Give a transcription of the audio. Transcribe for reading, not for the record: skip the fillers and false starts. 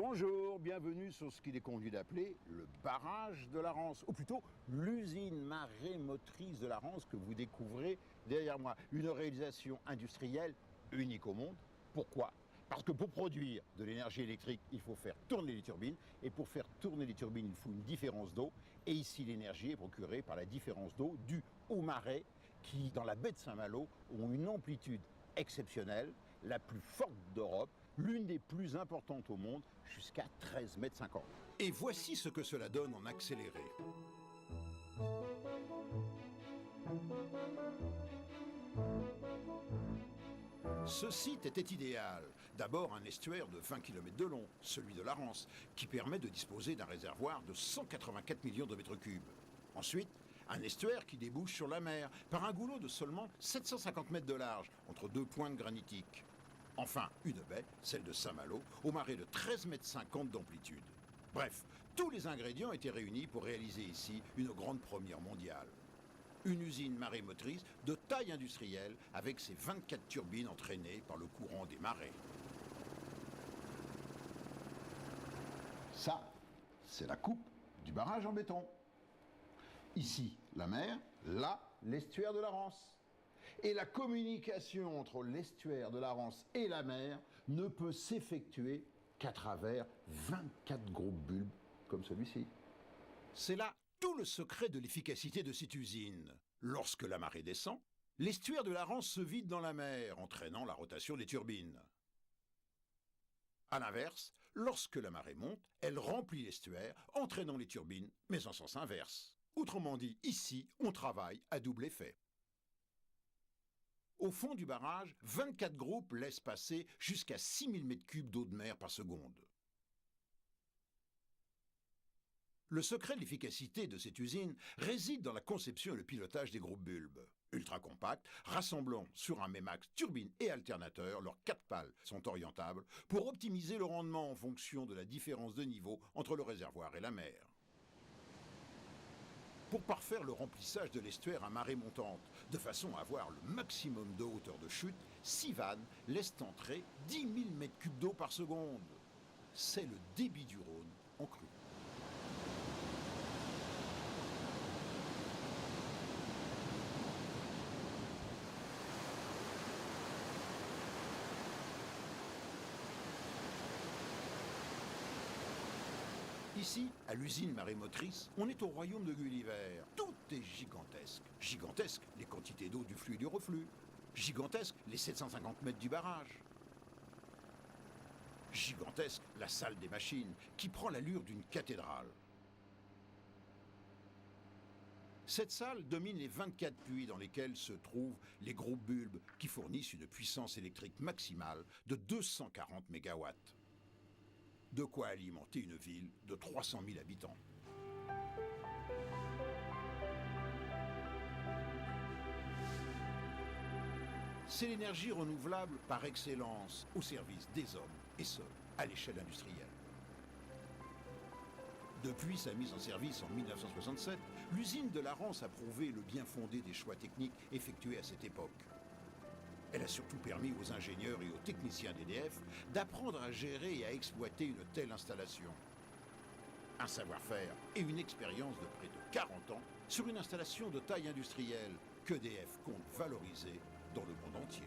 Bonjour, bienvenue sur ce qu'il est convenu d'appeler le barrage de la Rance, ou plutôt l'usine marémotrice de la Rance que vous découvrez derrière moi. Une réalisation industrielle unique au monde. Pourquoi? Parce que pour produire de l'énergie électrique, il faut faire tourner les turbines, et pour faire tourner les turbines, il faut une différence d'eau, et ici l'énergie est procurée par la différence d'eau due aux marées qui, dans la baie de Saint-Malo, ont une amplitude exceptionnelle, la plus forte d'Europe, l'une des plus importantes au monde, jusqu'à 13,50 m. Et voici ce que cela donne en accéléré. Ce site était idéal. D'abord un estuaire de 20 km de long, celui de la Rance, qui permet de disposer d'un réservoir de 184 millions de mètres cubes. Ensuite, un estuaire qui débouche sur la mer par un goulot de seulement 750 mètres de large, entre deux pointes granitiques. Enfin, une baie, celle de Saint-Malo, au marais de 13,50 m d'amplitude. Bref, tous les ingrédients étaient réunis pour réaliser ici une grande première mondiale. Une usine marémotrice de taille industrielle avec ses 24 turbines entraînées par le courant des marais. Ça, c'est la coupe du barrage en béton. Ici, la mer, là, l'estuaire de la Rance. Et la communication entre l'estuaire de la Rance et la mer ne peut s'effectuer qu'à travers 24 gros bulbes comme celui-ci. C'est là tout le secret de l'efficacité de cette usine. Lorsque la marée descend, l'estuaire de la Rance se vide dans la mer, entraînant la rotation des turbines. A l'inverse, lorsque la marée monte, elle remplit l'estuaire, entraînant les turbines, mais en sens inverse. Autrement dit, ici, on travaille à double effet. Au fond du barrage, 24 groupes laissent passer jusqu'à 6000 m3 d'eau de mer par seconde. Le secret de l'efficacité de cette usine réside dans la conception et le pilotage des groupes bulbes. Ultra compacts, rassemblant sur un même axe turbine et alternateur, leurs 4 pales sont orientables pour optimiser le rendement en fonction de la différence de niveau entre le réservoir et la mer. Pour parfaire le remplissage de l'estuaire à marée montante, de façon à avoir le maximum de hauteur de chute, 6 vannes laissent entrer 10 000 m3 d'eau par seconde. C'est le débit du Rhône en crue. Ici, à l'usine marémotrice, on est au royaume de Gulliver. Tout est gigantesque. Gigantesque, les quantités d'eau du flux et du reflux. Gigantesque, les 750 mètres du barrage. Gigantesque, la salle des machines, qui prend l'allure d'une cathédrale. Cette salle domine les 24 puits dans lesquels se trouvent les gros bulbes qui fournissent une puissance électrique maximale de 240 MW. De quoi alimenter une ville de 300 000 habitants. C'est l'énergie renouvelable par excellence au service des hommes, et ce, à l'échelle industrielle. Depuis sa mise en service en 1967, l'usine de la Rance a prouvé le bien fondé des choix techniques effectués à cette époque. Elle a surtout permis aux ingénieurs et aux techniciens d'EDF d'apprendre à gérer et à exploiter une telle installation. Un savoir-faire et une expérience de près de 40 ans sur une installation de taille industrielle qu'EDF compte valoriser dans le monde entier.